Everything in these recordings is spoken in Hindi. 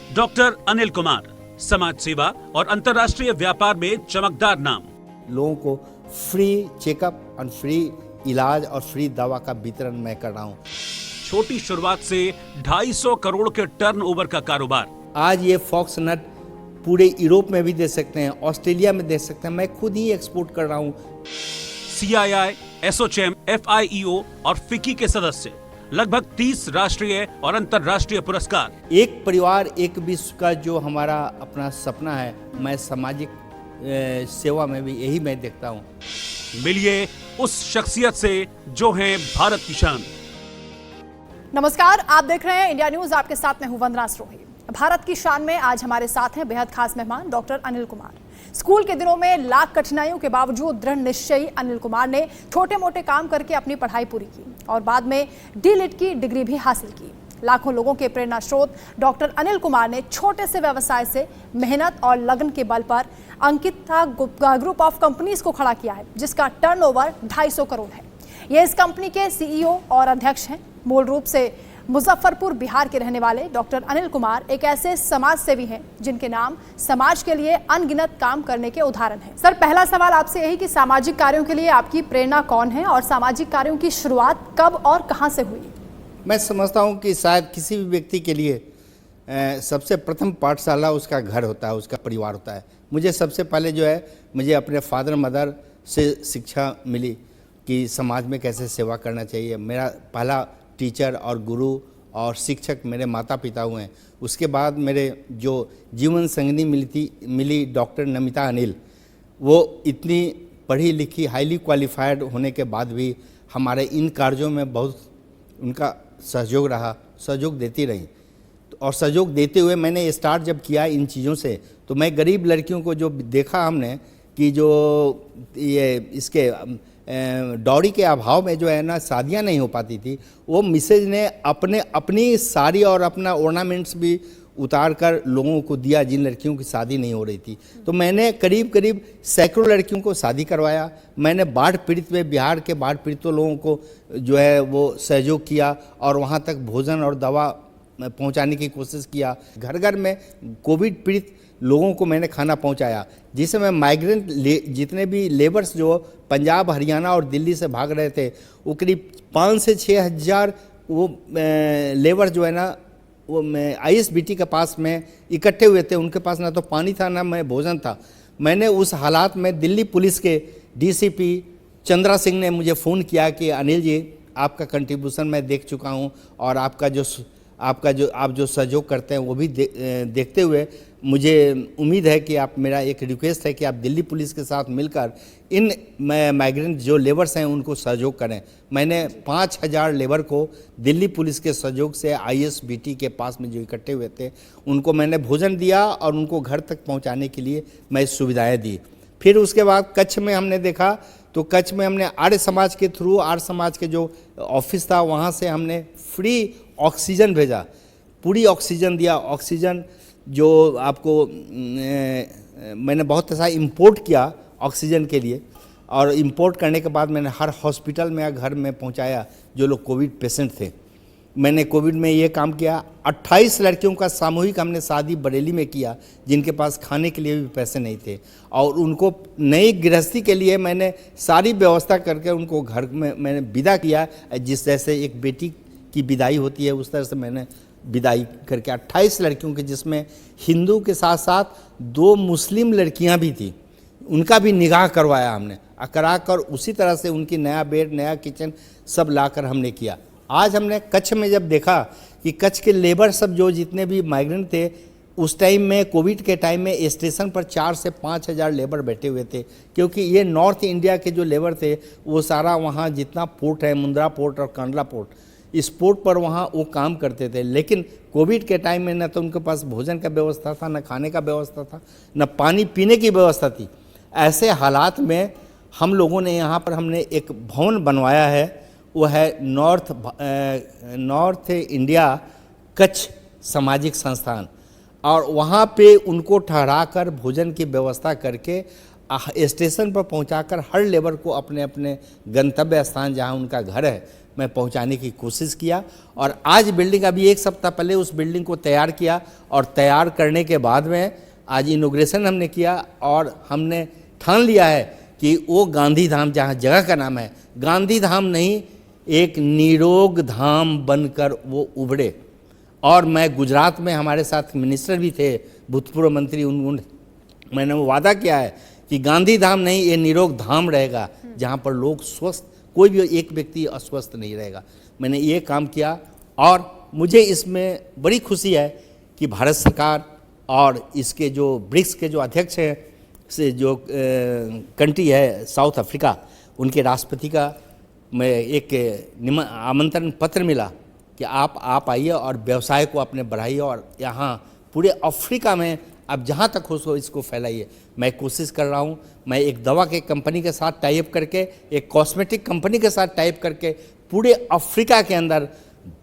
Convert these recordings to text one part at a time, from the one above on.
डॉक्टर अनिल कुमार, समाज सेवा और अंतर्राष्ट्रीय व्यापार में चमकदार नाम। लोगों को फ्री चेकअप और फ्री इलाज और फ्री दवा का वितरण मैं कर रहा हूँ। छोटी शुरुआत से 250 करोड़ के टर्नओवर का कारोबार। आज ये फॉक्स नट पूरे यूरोप में भी दे सकते हैं, ऑस्ट्रेलिया में दे सकते हैं, मैं खुद ही एक्सपोर्ट कर रहा हूँ। CII, एसोचैम, FIEO और फिक्की के सदस्य, लगभग 30 राष्ट्रीय और अंतर्राष्ट्रीय पुरस्कार। एक परिवार एक विश्व का जो हमारा अपना सपना है, मैं सामाजिक सेवा में भी यही मैं देखता हूँ। मिलिए उस शख्सियत से जो है भारत की शान। नमस्कार, आप देख रहे हैं इंडिया न्यूज। आपके साथ मैं हूं वंदना सरोही। भारत की शान में आज हमारे साथ हैं बेहद खास मेहमान डॉक्टर अनिल कुमार। स्कूल के दिनों में लाख कठिनाइयों के बावजूद दृढ़ निश्चयी अनिल कुमार ने छोटे मोटे काम करके अपनी पढ़ाई पूरी की और बाद में D.Litt की डिग्री भी हासिल की। लाखों लोगों के प्रेरणा स्रोत डॉक्टर अनिल कुमार ने छोटे से व्यवसाय से मेहनत और लगन के बल पर अंकिता ग्रुप ऑफ कंपनीज को खड़ा किया है, जिसका टर्नओवर 250 करोड़ है। ये इस कंपनी के CEO और अध्यक्ष हैं। मूल रूप से मुजफ्फरपुर बिहार के रहने वाले डॉक्टर अनिल कुमार एक ऐसे समाज सेवी हैं जिनके नाम समाज के लिए अनगिनत काम करने के उदाहरण हैं। सर, पहला सवाल आपसे यही कि सामाजिक कार्यों के लिए आपकी प्रेरणा कौन है और सामाजिक कार्यों की शुरुआत कब और कहां से हुई? मैं समझता हूँ कि शायद किसी भी व्यक्ति के लिए सबसे प्रथम पाठशाला उसका घर होता है, उसका परिवार होता है। मुझे सबसे पहले जो है, मुझे अपने फादर मदर से शिक्षा मिली कि समाज में कैसे सेवा करना चाहिए। मेरा पहला टीचर और गुरु और शिक्षक मेरे माता पिता हुए हैं। उसके बाद मेरे जो जीवन संगिनी मिली डॉक्टर नमिता अनिल, वो इतनी पढ़ी लिखी हाईली क्वालिफाइड होने के बाद भी हमारे इन कार्यों में बहुत उनका सहयोग रहा, सहयोग देती रही। और सहयोग देते हुए मैंने स्टार्ट जब किया इन चीज़ों से, तो मैं गरीब लड़कियों को जो देखा हमने कि जो ये इसके डॉरी के अभाव में जो है ना शादियां नहीं हो पाती थी, वो मिसेज ने अपनी साड़ी और अपना ऑर्नामेंट्स भी उतार कर लोगों को दिया जिन लड़कियों की शादी नहीं हो रही थी। तो मैंने करीब करीब सैकड़ों लड़कियों को शादी करवाया। मैंने बाढ़ पीड़ित में बिहार के बाढ़ पीड़ितों लोगों को जो है वो सहयोग किया और वहाँ तक भोजन और दवा पहुँचाने की कोशिश किया। घर घर में कोविड पीड़ित लोगों को मैंने खाना पहुंचाया। जिस समय माइग्रेंट जितने भी लेबर्स जो पंजाब, हरियाणा और दिल्ली से भाग रहे थे, वो करीब 5 से 6 हज़ार वो लेबर जो है ना, वो ISBT के पास में इकट्ठे हुए थे। उनके पास ना तो पानी था ना मैं भोजन था। मैंने उस हालात में दिल्ली पुलिस के DCP चंद्रा सिंह ने मुझे फ़ोन किया कि अनिल जी, आपका कंट्रीब्यूशन मैं देख चुका हूँ और आप जो सहयोग करते हैं वो भी देखते हुए मुझे उम्मीद है कि आप, मेरा एक रिक्वेस्ट है कि आप दिल्ली पुलिस के साथ मिलकर इन माइग्रेंट जो लेबर्स हैं उनको सहयोग करें। मैंने 5000 लेबर को दिल्ली पुलिस के सहयोग से ISBT के पास में जो इकट्ठे हुए थे उनको मैंने भोजन दिया और उनको घर तक पहुंचाने के लिए मैं सुविधाएं दी। फिर उसके बाद कच्छ में हमने देखा, तो कच्छ में हमने आर्य समाज के थ्रू, आर्य समाज के जो ऑफिस था वहाँ से हमने फ्री ऑक्सीजन भेजा, पूरी ऑक्सीजन दिया। ऑक्सीजन जो आपको मैंने बहुत ऐसा इंपोर्ट किया ऑक्सीजन के लिए, और इंपोर्ट करने के बाद मैंने हर हॉस्पिटल में या घर में पहुंचाया जो लोग कोविड पेशेंट थे। मैंने कोविड में ये काम किया। 28 लड़कियों का सामूहिक हमने शादी बरेली में किया जिनके पास खाने के लिए भी पैसे नहीं थे, और उनको नई गृहस्थी के लिए मैंने सारी व्यवस्था करके उनको घर में मैंने विदा किया। जिस जैसे एक बेटी की विदाई होती है उस तरह से मैंने विदाई करके 28 लड़कियों के, जिसमें हिंदू के साथ साथ 2 मुस्लिम लड़कियां भी थी, उनका भी निकाह करवाया हमने। कराकर उसी तरह से उनकी नया बेड, नया किचन सब लाकर हमने किया। आज हमने कच्छ में जब देखा कि कच्छ के लेबर सब जो जितने भी माइग्रेंट थे, उस टाइम में कोविड के टाइम में स्टेशन पर 4 से 5 हज़ार लेबर बैठे हुए थे, क्योंकि ये नॉर्थ इंडिया के जो लेबर थे वो सारा वहाँ जितना पोर्ट है, मुंद्रा पोर्ट और कंडला पोर्ट, इस पोर्ट पर वहाँ वो काम करते थे। लेकिन कोविड के टाइम में न तो उनके पास भोजन का व्यवस्था था, न खाने का व्यवस्था था, न पानी पीने की व्यवस्था थी। ऐसे हालात में हम लोगों ने यहाँ पर हमने एक भवन बनवाया है, वो है नॉर्थ इंडिया कच्छ सामाजिक संस्थान, और वहाँ पे उनको ठहराकर भोजन की व्यवस्था करके स्टेशन पर पहुंचाकर हर लेबर को अपने अपने गंतव्य स्थान जहां उनका घर है मैं पहुंचाने की कोशिश किया। और आज बिल्डिंग, अभी एक सप्ताह पहले उस बिल्डिंग को तैयार किया और तैयार करने के बाद में आज इनॉग्रेशन हमने किया और हमने ठान लिया है कि वो गांधी धाम, जहाँ जगह का नाम है गांधी धाम नहीं, एक निरोग धाम बनकर वो उभरे। और मैं गुजरात में, हमारे साथ मिनिस्टर भी थे, भूतपूर्व मंत्री, मैंने वो वादा किया है कि गांधी धाम नहीं, ये निरोग धाम रहेगा जहाँ पर लोग स्वस्थ, कोई भी एक व्यक्ति अस्वस्थ नहीं रहेगा। मैंने ये काम किया और मुझे इसमें बड़ी खुशी है कि भारत सरकार और इसके जो ब्रिक्स के जो अध्यक्ष हैं, से जो कंट्री है साउथ अफ्रीका, उनके राष्ट्रपति का मैं एक आमंत्रण पत्र मिला कि आप आइए और व्यवसाय को अपने बढ़ाइए और यहाँ पूरे अफ्रीका में अब जहाँ तक हो सो इसको फैलाइए। मैं कोशिश कर रहा हूँ, मैं एक दवा के कंपनी के साथ टाइप करके, एक कॉस्मेटिक कंपनी के साथ टाइप करके पूरे अफ्रीका के अंदर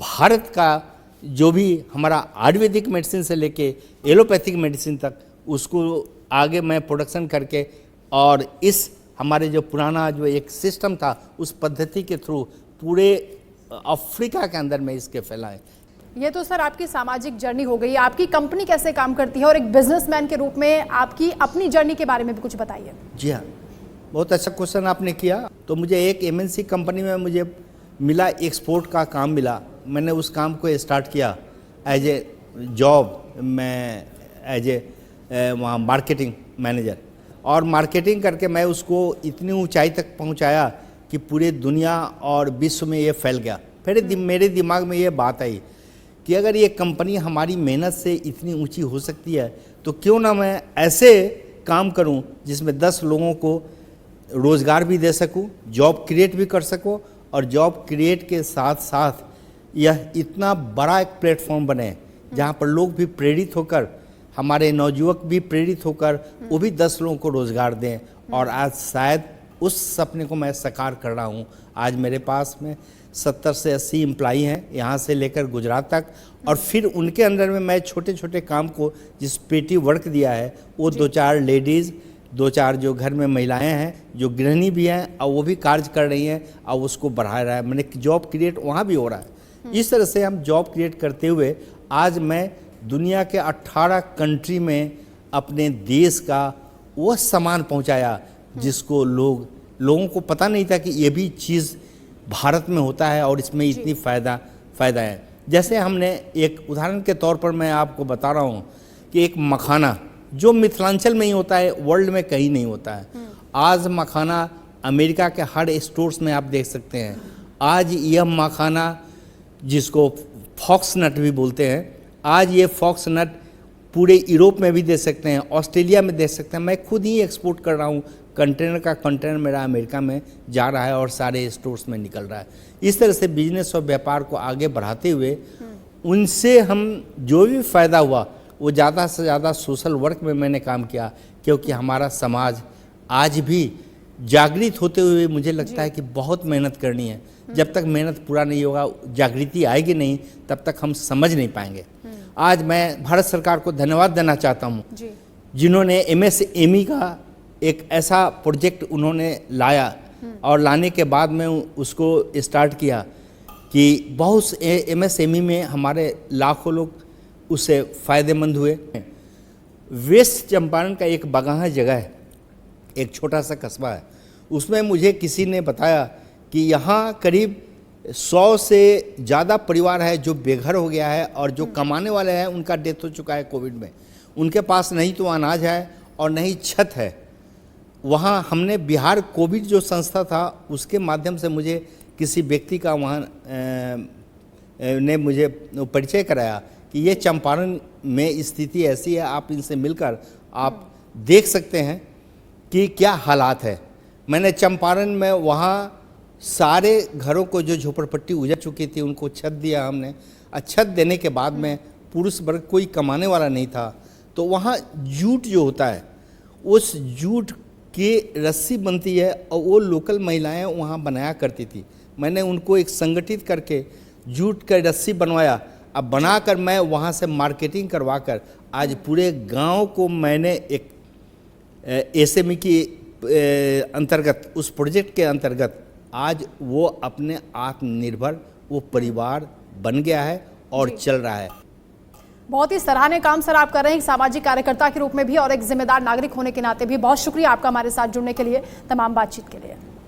भारत का जो भी हमारा आयुर्वेदिक मेडिसिन से लेके एलोपैथिक मेडिसिन तक, उसको आगे मैं प्रोडक्शन करके और इस हमारे जो पुराना जो एक सिस्टम था उस पद्धति के थ्रू पूरे अफ्रीका के अंदर में इसके फैलाएं। ये तो सर आपकी सामाजिक जर्नी हो गई। आपकी कंपनी कैसे काम करती है और एक बिजनेसमैन के रूप में आपकी अपनी जर्नी के बारे में भी कुछ बताइए। जी हाँ, बहुत अच्छा क्वेश्चन आपने किया। तो मुझे एक एमएनसी कंपनी में मुझे मिला, एक्सपोर्ट का काम मिला। मैंने उस काम को स्टार्ट किया एज ए जॉब, मैं एज ए वहाँ मार्केटिंग मैनेजर, और मार्केटिंग करके मैं उसको इतनी ऊंचाई तक पहुंचाया कि पूरे दुनिया और विश्व में ये फैल गया। फिर मेरे दिमाग में ये बात आई कि अगर ये कंपनी हमारी मेहनत से इतनी ऊंची हो सकती है तो क्यों ना मैं ऐसे काम करूं जिसमें 10 लोगों को रोज़गार भी दे सकूं, जॉब क्रिएट भी कर सकूं, और जॉब क्रिएट के साथ साथ यह इतना बड़ा एक प्लेटफॉर्म बने जहां पर लोग भी प्रेरित होकर, हमारे नौजुवक भी प्रेरित होकर वो भी 10 लोगों को रोज़गार दें। और आज शायद उस सपने को मैं साकार कर रहा हूँ। आज मेरे पास में 70 से 80 एम्प्लॉई हैं, यहाँ से लेकर गुजरात तक, और फिर उनके अंदर में मैं छोटे छोटे काम को, जिस पेटी वर्क दिया है, वो 2-4 लेडीज़, 2-4 जो घर में महिलाएं हैं जो गृहिणी भी हैं और वो भी कार्य कर रही हैं और उसको बढ़ा रहा है। मैंने जॉब क्रिएट वहाँ भी हो रहा है। इस तरह से हम जॉब क्रिएट करते हुए आज मैं दुनिया के 18 कंट्री में अपने देश का वो सामान पहुँचाया जिसको लोगों को पता नहीं था कि ये भी चीज़ भारत में होता है और इसमें इतनी फ़ायदा है। जैसे हमने एक उदाहरण के तौर पर मैं आपको बता रहा हूँ कि एक मखाना जो मिथिलांचल में ही होता है, वर्ल्ड में कहीं नहीं होता है। आज मखाना अमेरिका के हर स्टोर्स में आप देख सकते हैं। आज यह मखाना, जिसको फॉक्स नट भी बोलते हैं, आज ये फॉक्स नट पूरे यूरोप में भी दे सकते हैं, ऑस्ट्रेलिया में दे सकते हैं। मैं खुद ही एक्सपोर्ट कर रहा हूँ, कंटेनर का कंटेनर मेरा अमेरिका में जा रहा है और सारे स्टोर्स में निकल रहा है। इस तरह से बिजनेस और व्यापार को आगे बढ़ाते हुए उनसे हम जो भी फ़ायदा हुआ वो ज़्यादा से ज़्यादा सोशल वर्क में मैंने काम किया, क्योंकि हमारा समाज आज भी जागृत होते हुए मुझे लगता है कि बहुत मेहनत करनी है। जब तक मेहनत पूरा नहीं होगा, जागृति आएगी नहीं, तब तक हम समझ नहीं पाएंगे। आज मैं भारत सरकार को धन्यवाद देना चाहता हूँ जिन्होंने MSME का एक ऐसा प्रोजेक्ट उन्होंने लाया और लाने के बाद में उसको स्टार्ट किया कि बहुत MSME में हमारे लाखों लोग उससे फ़ायदेमंद हुए। वेस्ट चंपारण का एक बगाहा जगह है, एक छोटा सा कस्बा है, उसमें मुझे किसी ने बताया कि यहाँ करीब 100 से ज़्यादा परिवार है जो बेघर हो गया है और जो कमाने वाले हैं उनका डेथ हो चुका है कोविड में। उनके पास नहीं तो अनाज है और नहीं छत है। वहाँ हमने बिहार कोविड जो संस्था था उसके माध्यम से मुझे किसी व्यक्ति का वहाँ ने मुझे परिचय कराया कि ये चंपारण में स्थिति ऐसी है, आप इनसे मिलकर आप देख सकते हैं कि क्या हालात है। मैंने चंपारण में वहाँ सारे घरों को जो झोपड़पट्टी उजड़ चुकी थी उनको छत दिया हमने। छत देने के बाद में पुरुष वर्ग कोई कमाने वाला नहीं था, तो वहाँ जूट जो होता है उस जूट की रस्सी बनती है और वो लोकल महिलाएं वहाँ बनाया करती थी। मैंने उनको एक संगठित करके जूट का रस्सी बनवाया। अब बनाकर मैं वहाँ से मार्केटिंग करवा कर आज पूरे गांव को मैंने एक SME की अंतर्गत, उस प्रोजेक्ट के अंतर्गत आज वो अपने आत्मनिर्भर वो परिवार बन गया है और जी। चल रहा है। बहुत ही सराहनीय काम सर आप कर रहे हैं, एक सामाजिक कार्यकर्ता के रूप में भी और एक जिम्मेदार नागरिक होने के नाते भी। बहुत शुक्रिया आपका हमारे साथ जुड़ने के लिए, तमाम बातचीत के लिए।